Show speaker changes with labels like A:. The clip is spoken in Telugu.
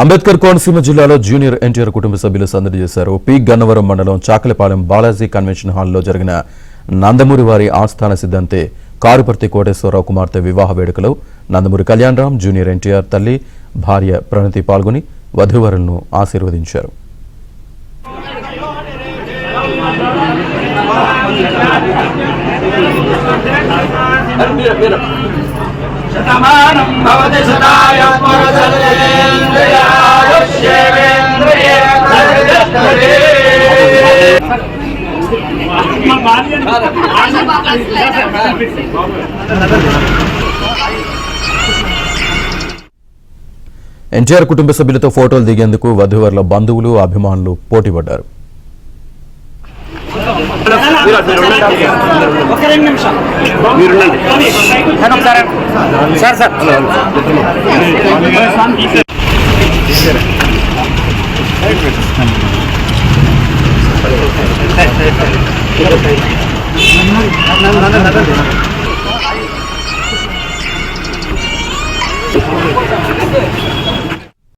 A: అంబేద్కర్ కోనసీమ జిల్లాలో జూనియర్ ఎన్టీఆర్ కుటుంబ సభ్యులు సందడి చేశారు. పి గన్నవరం మండలం చాకలిపాలెం బాలాజీ కన్వెన్షన్ హాల్లో జరిగిన నందమూరి వారి ఆస్థాన సిద్ధాంతే కారుపర్తి కోటేశ్వరరావు కుమార్తె వివాహ వేడుకలో నందమూరి కళ్యాణరామ్, జూనియర్ ఎన్టీఆర్ తల్లి, భార్య ప్రణతి పాల్గొని వధూవరులను ఆశీర్వదించారు. ఎన్టీఆర్ కుటుంబ సభ్యులతో ఫోటోలు దిగేందుకు వధూవరుల బంధువులు, అభిమానులు పోటీపడ్డారు.